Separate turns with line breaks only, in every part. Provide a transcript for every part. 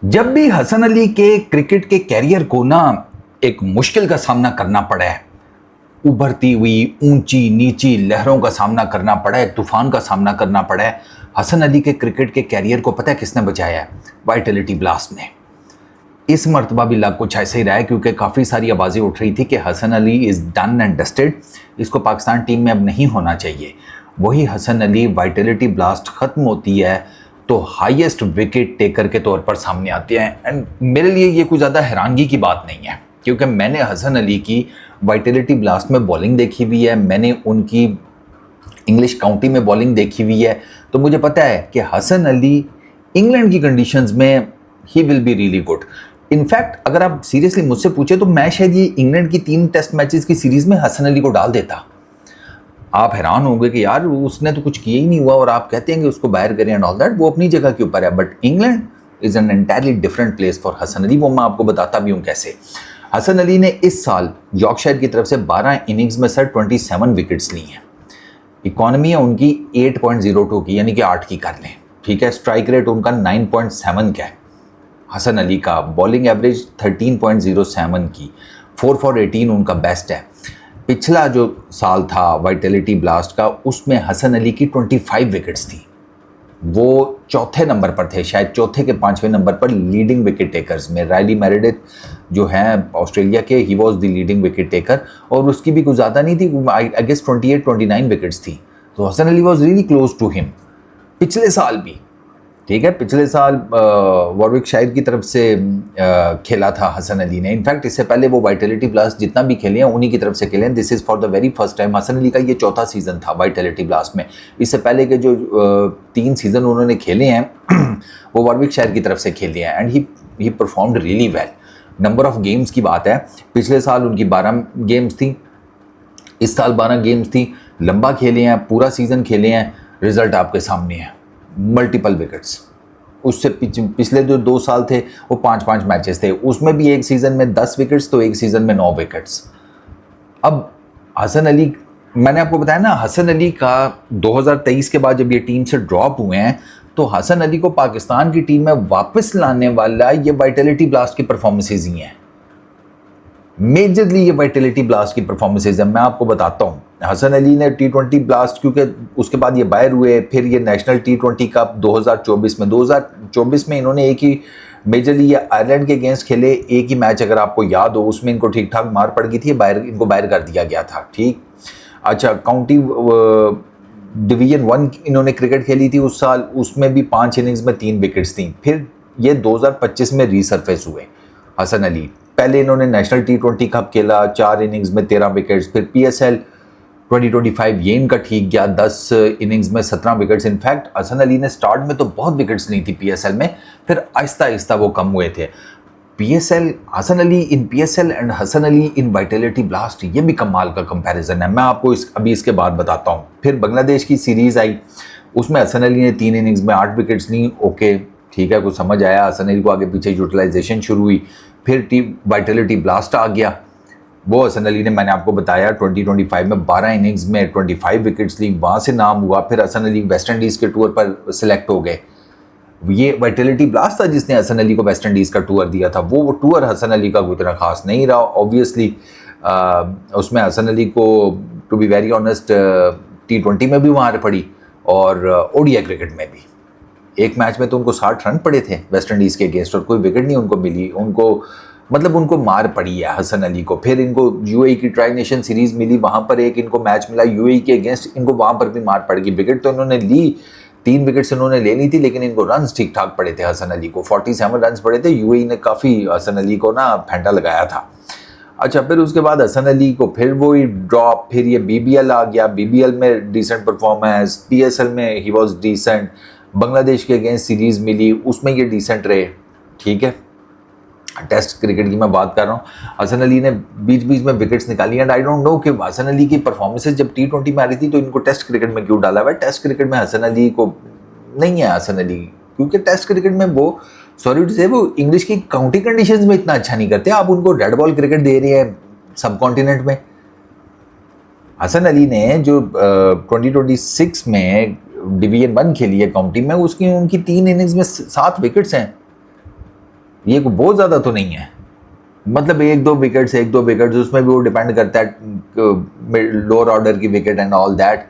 जब भी हसन अली के क्रिकेट के कैरियर को ना एक मुश्किल का सामना करना पड़ा है, उभरती हुई ऊंची नीची लहरों का सामना करना पड़ा है, तूफान का सामना करना पड़ा है, हसन अली के क्रिकेट के कैरियर को पता है किसने बचाया है? वाइटलिटी ब्लास्ट ने। इस मर्तबा भी लग कुछ ऐसे ही रहा है क्योंकि काफ़ी सारी आवाज़ें उठ रही थी कि Hasan Ali is done and dusted, इसको पाकिस्तान टीम में अब नहीं होना चाहिए। वही हसन अली वाइटलिटी ब्लास्ट ख़त्म होती है तो हाईएस्ट विकेट टेकर के तौर पर सामने आते हैं। एंड मेरे लिए ये कोई ज़्यादा हैरानगी की बात नहीं है क्योंकि मैंने हसन अली की वाइटलिटी ब्लास्ट में बॉलिंग देखी हुई है, मैंने उनकी इंग्लिश काउंटी में बॉलिंग देखी हुई है, तो मुझे पता है कि हसन अली इंग्लैंड की कंडीशंस में he will be really good. In fact अगर आप सीरियसली मुझसे पूछे तो मैं शायद ये इंग्लैंड की 3 टेस्ट मैचेस की सीरीज़ में हसन अली को डाल देता। आप हैरान होंगे कि यार उसने तो कुछ किया ही नहीं हुआ और आप कहते हैं कि उसको बाहर करें एंड ऑल दैट। वो अपनी जगह के ऊपर है, but England is an entirely different place for Hasan Ali. वो मैं आपको बताता भी हूँ कैसे। हसन अली ने इस साल यॉर्कशायर की तरफ से 12 इनिंग्स में सर 27 विकेट्स ली हैं। इकॉनमी है उनकी 8.02 की, यानी कि 8 की कर लें, ठीक है। स्ट्राइक रेट उनका 9.7 का है। हसन अली का बॉलिंग एवरेज 13.07 की, 4 फॉर 18 उनका बेस्ट है। पिछला जो साल था वाइटलिटी ब्लास्ट का, उसमें हसन अली की 25 विकेट्स थी। वो चौथे नंबर पर थे, शायद चौथे के 5वें नंबर पर लीडिंग विकेट टेकर्स में। रायली मेरेडिथ जो हैं ऑस्ट्रेलिया के, he was the leading wicket taker और उसकी भी कुछ ज़्यादा नहीं थी, आई गेस 28-29 विकेट्स थी। तो Hasan Ali was really close to him. पिछले साल भी, ठीक है, पिछले साल वॉरविकशायर की तरफ से खेला था हसन अली ने। इनफैक्ट इससे पहले वो वाइटलिटी ब्लास्ट जितना भी खेले हैं उन्हीं की तरफ से खेले हैं। This is for the very first time. Hasan Ali का ये चौथा सीज़न था वाइटलिटी ब्लास्ट में। इससे पहले के जो 3 सीज़न उन्होंने खेले हैं वो वॉरविकशायर की तरफ से खेले हैं and he performed really well. Number of games की बात है, पिछले साल उनकी 12 गेम्स थी, इस साल 12 गेम्स थी। लंबा खेले हैं, पूरा सीज़न खेले हैं। रिजल्ट आपके सामने है, मल्टीपल विकेट्स। उससे पिछले जो 2 साल थे वो 5-5 मैचेस थे, उसमें भी एक सीज़न में 10 विकेट्स तो एक सीज़न में 9 विकेट्स। अब हसन अली, मैंने आपको बताया ना, हसन अली का 2023 के बाद जब ये टीम से ड्रॉप हुए हैं तो हसन अली को पाकिस्तान की टीम में वापस लाने वाला ये वाइटलिटी ब्लास्ट की परफॉर्मेंसेज ही हैं। मेजरली ये वाइटलिटी ब्लास्ट की परफॉर्मेंसेज है। मैं आपको बताता हूँ, हसन अली ने T20 ब्लास्ट, क्योंकि उसके बाद ये बाहर हुए, फिर ये नेशनल T20 कप 2024 में इन्होंने एक ही मेजरली ये आयरलैंड के अगेंस्ट खेले, एक ही मैच अगर आपको याद हो, उसमें इनको ठीक ठाक मार पड़ गई थी, इनको बाहर कर दिया गया था, ठीक। अच्छा, काउंटी डिवीजन 1 इन्होंने क्रिकेट खेली थी उस साल, उसमें भी 5 इनिंग्स में 3 विकेट्स थी। फिर ये 2025 में रीसरफेस हुए हसन अली। पहले इन्होंने नेशनल T20 कप खेला, 4 इनिंग्स में 13 विकेट्स। फिर PSL 2025 ये इनका ठीक गया, 10 इनिंग्स में 17 विकेट्स। इनफैक्ट हसन अली ने स्टार्ट में तो बहुत विकेट्स नहीं थी PSL में, फिर आहिस्ता आहिस्ता वो कम हुए थे। Hasan Ali in PSL and Hasan Ali in Vitality Blast, ये भी कमाल का कंपैरिजन है। मैं आपको अभी इसके बाद बताता हूँ। फिर बांग्लादेश की सीरीज़ आई, उसमें हसन अली ने 3 इनिंग्स में 8 विकेट्स ली। ओके, ठीक है, कुछ समझ आया। हसन अली को आगे पीछे यूटिलाइजेशन शुरू हुई। फिर वाइटलिटी ब्लास्ट आ गया, वो हसन अली ने, मैंने आपको बताया, 2025 में 12 इनिंग्स में 25 विकेट्स ली, वहाँ से नाम हुआ। फिर हसन अली वेस्ट इंडीज़ के टूर पर सिलेक्ट हो गए। ये वाइटलिटी ब्लास्ट था जिसने हसन अली को वेस्ट इंडीज़ का टूर दिया था। वो टूर हसन अली का उतना खास नहीं रहा ऑब्वियसली। उसमें हसन अली को, to be very honest, T20 में भी मार पड़ी और ODI क्रिकेट में भी। एक मैच में तो उनको 60 रन पड़े थे वेस्ट इंडीज़ के अगेंस्ट और कोई विकेट नहीं उनको मिली। उनको मार पड़ी है हसन अली को। फिर इनको UAE की ट्राई नेशन सीरीज़ मिली, वहाँ पर एक इनको मैच मिला UAE के अगेंस्ट, इनको वहाँ पर भी मार पड़ गई। विकेट तो इन्होंने ली, 3 विकेट्स इन्होंने ले ली थी, लेकिन इनको रन्स ठीक ठाक पड़े थे हसन अली को, 47 रन्स पड़े थे। UAE ने काफ़ी हसन अली को ना फेंटा लगाया था। अच्छा, फिर उसके बाद हसन अली को फिर वही ड्रॉप, फिर ये BBL आ गया, BBL में डिसेंट परफॉर्मेंस, PSL में ही वॉज डिसेंट, बांग्लादेश के अगेंस्ट सीरीज़ मिली, उसमें ये डिसेंट रहे, ठीक है। टेस्ट क्रिकेट की मैं बात कर रहा हूँ। हसन अली ने बीच बीच में विकेट्स निकाली एंड आई डोंट नो कि हसन अली की परफॉर्मेंसेज जब T20 में आ रही थी तो इनको टेस्ट क्रिकेट में क्यों डाला हुआ है। टेस्ट क्रिकेट में हसन अली को नहीं है हसन अली, क्योंकि टेस्ट क्रिकेट में वो, सॉरी टू से, वो इंग्लिश की काउंटी कंडीशंस में इतना अच्छा नहीं करते। आप उनको रेड बॉल क्रिकेट दे रहे हैं सब कॉन्टिनेंट में। हसन अली ने जो 2026 में डिवीजन 1 खेली है काउंटी में, उनकी 3 इनिंग्स में 7 विकेट्स हैं। ये कोई बहुत ज़्यादा तो नहीं है, मतलब एक दो विकेट्स उसमें भी वो डिपेंड करता है लोअर ऑर्डर की wicket and all that.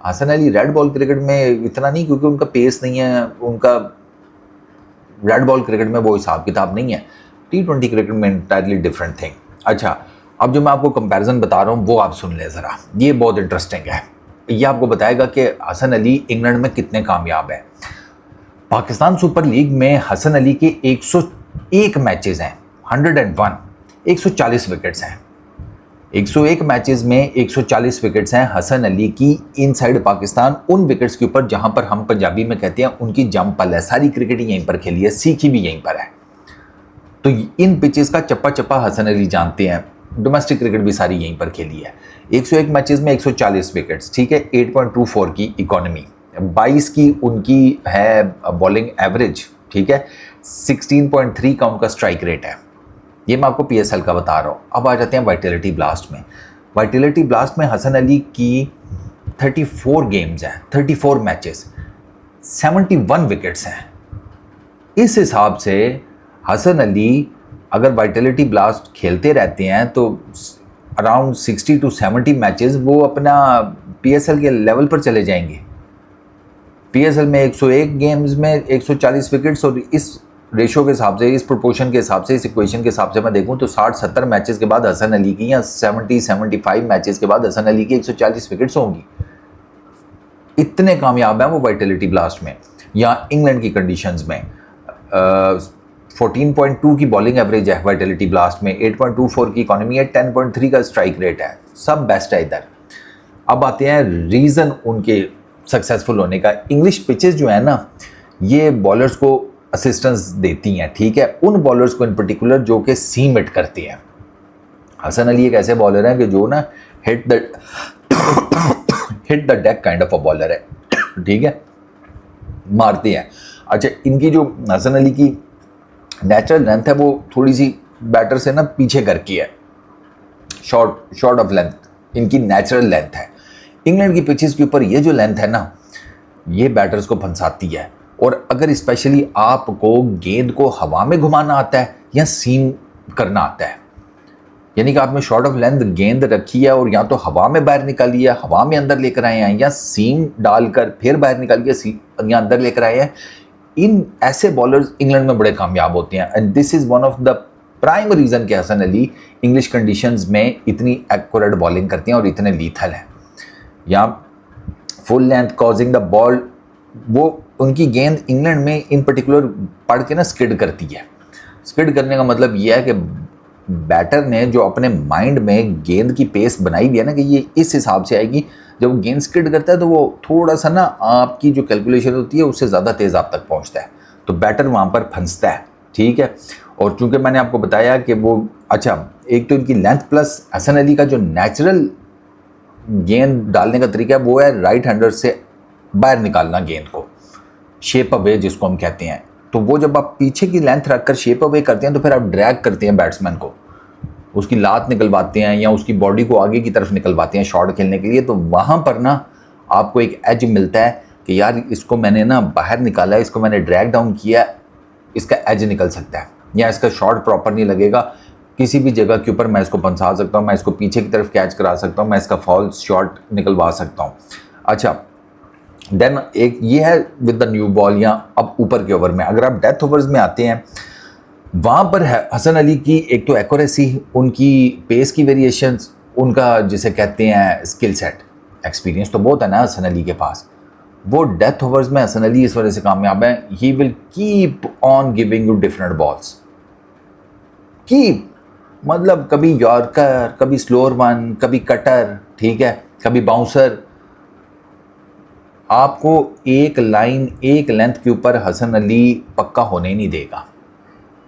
Hasan Ali red ball cricket में इतना नहीं, क्योंकि उनका पेस नहीं है, उनका रेड बॉल क्रिकेट में वो हिसाब किताब नहीं है। T20 क्रिकेट में इंटायरली डिफरेंट थिंग। अच्छा, अब जो मैं आपको कंपैरिजन बता रहा हूँ वो आप सुन लें ज़रा, ये बहुत इंटरेस्टिंग है। ये आपको बताएगा कि हसन अली इंग्लैंड में कितने कामयाब है। पाकिस्तान सुपर लीग में हसन अली के 101 मैचेस हैं, 101, 140 विकेट्स हैं। 101 मैचेस में 140 विकेट्स हैं हसन अली की इनसाइड पाकिस्तान, उन विकेट्स के ऊपर जहां पर हम पंजाबी में कहते हैं उनकी जम पल है। सारी क्रिकेट यहीं पर खेली है, सीखी भी यहीं पर है। तो इन पिचेस का चप्पा चप्पा हसन अली जानते हैं। डोमेस्टिक क्रिकेट भी सारी यहीं पर खेली है। 101 मैचेस में 140 विकेट्स, ठीक है, 8.24 की इकोनॉमी, 22 की उनकी है बॉलिंग एवरेज, ठीक है, 16.3 का उनका स्ट्राइक रेट है। ये मैं आपको PSL का बता रहा हूँ। अब आ जाते हैं वाइटलिटी ब्लास्ट में। वाइटलिटी ब्लास्ट में हसन अली की 34 गेम्स हैं, 34 मैचेस, 71 विकेट्स हैं। इस हिसाब से हसन अली अगर वाइटलिटी ब्लास्ट खेलते रहते हैं तो अराउंड 60 to 70 मैचेस वो अपना PSL के लेवल पर चले जाएंगे। PSL में 101 गेम्स में 140 विकेट्स, और इस रेशो के हिसाब से, इस प्रोपोर्शन के हिसाब से, इस इक्वेशन के हिसाब से मैं देखूं तो 60-70 मैचेस के बाद हसन अली की, या 70-75 मैचेस के बाद हसन अली की 140 विकेट्स होंगी। इतने कामयाब हैं वो वाइटलिटी ब्लास्ट में। या इंग्लैंड की कंडीशंस में 14.2 की बॉलिंग एवरेज है वाइटलिटी ब्लास्ट में, 8.24 की इकोनॉमी है, 10.3 का स्ट्राइक रेट है, सब बेस्ट है इधर। अब आते हैं रीज़न उनके सक्सेसफुल होने का। इंग्लिश पिचेस जो है ना, ये बॉलर्स को असिस्टेंस देती हैं, ठीक है, उन बॉलर्स को इन पर्टिकुलर जो कि सीम हिट करती हैं। हसन अली एक ऐसे बॉलर हैं कि जो ना hit the deck kind of a bowler है, ठीक है, मारते हैं। अच्छा, इनकी जो हसन अली की नेचुरल लेंथ है वो थोड़ी सी बैटर से ना पीछे कर की है, शॉर्ट ऑफ लेंथ इनकी नेचुरल लेंथ है। इंग्लैंड की पिचेस के ऊपर ये जो लेंथ है ना, ये बैटर्स को फंसाती है। और अगर स्पेशली आपको गेंद को हवा में घुमाना आता है या सीम करना आता है, यानी कि आपने शॉर्ट ऑफ लेंथ गेंद रखी है और या तो हवा में बाहर निकाली है, हवा में अंदर लेकर आए हैं, या सीम डालकर फिर बाहर निकालिए या अंदर लेकर आए हैं, इन ऐसे बॉलर्स इंग्लैंड में बड़े कामयाब होते हैं। And this is one of the prime reason कि हसन अली इंग्लिश कंडीशंस में इतनी एक्यूरेट बॉलिंग करती हैं और इतने लीथल हैं। या full length causing the ball, वो उनकी गेंद इंग्लैंड में इन पर्टिकुलर पढ़ के ना स्किड करती है। स्किड करने का मतलब यह है कि बैटर ने जो अपने माइंड में गेंद की पेस बनाई हुई है ना कि ये इस हिसाब से आएगी, जब वो गेंद स्किड करता है तो वो थोड़ा सा ना आपकी जो कैलकुलेशन होती है उससे ज़्यादा तेज़ आप तक पहुंचता है, तो बैटर वहाँ पर फंसता है, ठीक है। और चूँकि मैंने आपको बताया कि वो, अच्छा, एक तो इनकी लेंथ प्लस हसन अली का जो नेचुरल गेंद डालने का तरीका है वो है राइट हैंडर से बाहर निकालना गेंद को, शेप अवे जिसको हम कहते हैं। तो वो जब आप पीछे की लेंथ रखकर शेप अवे करते हैं तो फिर आप ड्रैग करते हैं बैट्समैन को, उसकी लात निकलवाते हैं या उसकी बॉडी को आगे की तरफ निकलवाते हैं शॉट खेलने के लिए। तो वहाँ पर ना आपको एक एज मिलता है कि यार इसको मैंने ना बाहर निकाला है, इसको मैंने ड्रैग डाउन किया, इसका एज निकल सकता है, या इसका शॉट प्रॉपर नहीं लगेगा, किसी भी जगह के ऊपर मैं इसको फंसा सकता हूँ, मैं इसको पीछे की तरफ कैच करा सकता हूँ, मैं इसका फॉल शॉट निकलवा सकता हूँ। अच्छा, देन एक ये है विद द न्यू बॉल, या अब ऊपर के ओवर में अगर आप डेथ ओवर्स में आते हैं, वहाँ पर है हसन अली की एक तो एक्यूरेसी, उनकी पेस की वेरिएशंस, उनका जिसे कहते हैं स्किल सेट, एक्सपीरियंस तो बहुत है ना हसन अली के पास। वो डेथ ओवर्स में हसन अली इस वजह से कामयाब है, he will keep on giving you different balls, keep मतलब कभी यॉर्कर, कभी स्लोअर वन, कभी कटर, ठीक है, कभी बाउंसर। आपको एक लाइन, एक लेंथ के ऊपर हसन अली पक्का होने नहीं देगा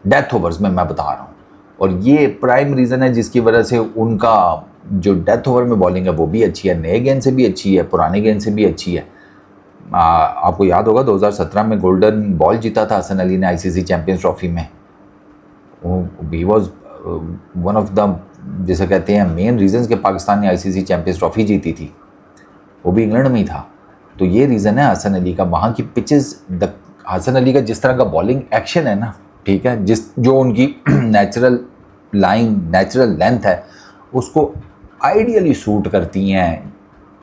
डेथ ओवर्स में, मैं बता रहा हूँ। और ये प्राइम रीज़न है जिसकी वजह से उनका जो डेथ ओवर में बॉलिंग है वो भी अच्छी है, नए गेंद से भी अच्छी है, पुराने गेंद से भी अच्छी है। आपको याद होगा 2017 में गोल्डन बॉल जीता था हसन अली ने ICC चैम्पियंस ट्रॉफी में। He was one of the, जिसे कहते हैं, मेन रीजंस कि पाकिस्तान ने ICC चैम्पियंस ट्रॉफी जीती थी, वो भी इंग्लैंड में ही था। तो ये रीज़न है हसन अली का, वहाँ की पिचेस, हसन अली का जिस तरह का बॉलिंग एक्शन है ना, ठीक है, जो उनकी नेचुरल लाइन, नेचुरल लेंथ है, उसको आइडियली सूट करती हैं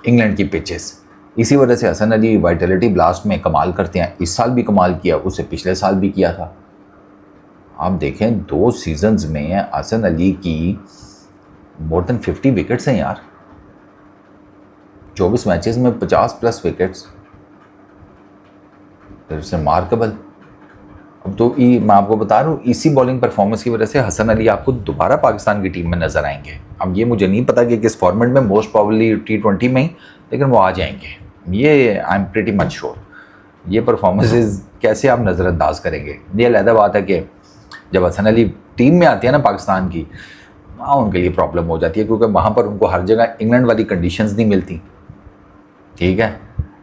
इंग्लैंड की पिचेस। इसी वजह से हसन अली वाइटलिटी ब्लास्ट में कमाल करते हैं। इस साल भी कमाल किया, उससे पिछले साल भी किया था। आप देखें 2 सीजन्स में हसन अली की मोर देन 50 विकेट्स हैं यार, 24 मैचेस में 50+ विकेट्स, इट्स रिमार्केबल। अब तो मैं आपको बता रहा हूँ, इसी बॉलिंग परफॉर्मेंस की वजह से हसन अली आपको दोबारा पाकिस्तान की टीम में नजर आएंगे। अब ये मुझे नहीं पता कि किस फॉर्मेट में, मोस्ट प्रॉब्ली T20 में ही, लेकिन वो आ जाएंगे, ये I am pretty much sure. ये परफॉर्मेंसेस कैसे आप नज़रअंदाज करेंगे? ये अलग बात है कि जब हसन अली टीम में आती है ना पाकिस्तान की, वहाँ उनके लिए प्रॉब्लम हो जाती है, क्योंकि वहाँ पर उनको हर जगह इंग्लैंड वाली कंडीशंस नहीं मिलती। ठीक है,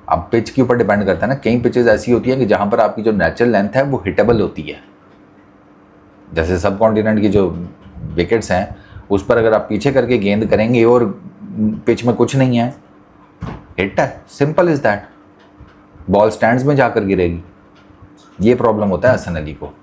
अब पिच के ऊपर डिपेंड करता है ना। कई पिचेस ऐसी होती है कि जहाँ पर आपकी जो नेचुरल लेंथ है वो हिटेबल होती है, जैसे सब कॉन्टिनेंट की जो विकेट्स हैं उस पर अगर आप पीछे करके गेंद करेंगे और पिच में कुछ नहीं है, हिट है, simple is that, ball stands में जाकर गिरेगी। ये प्रॉब्लम होता है हसन अली को।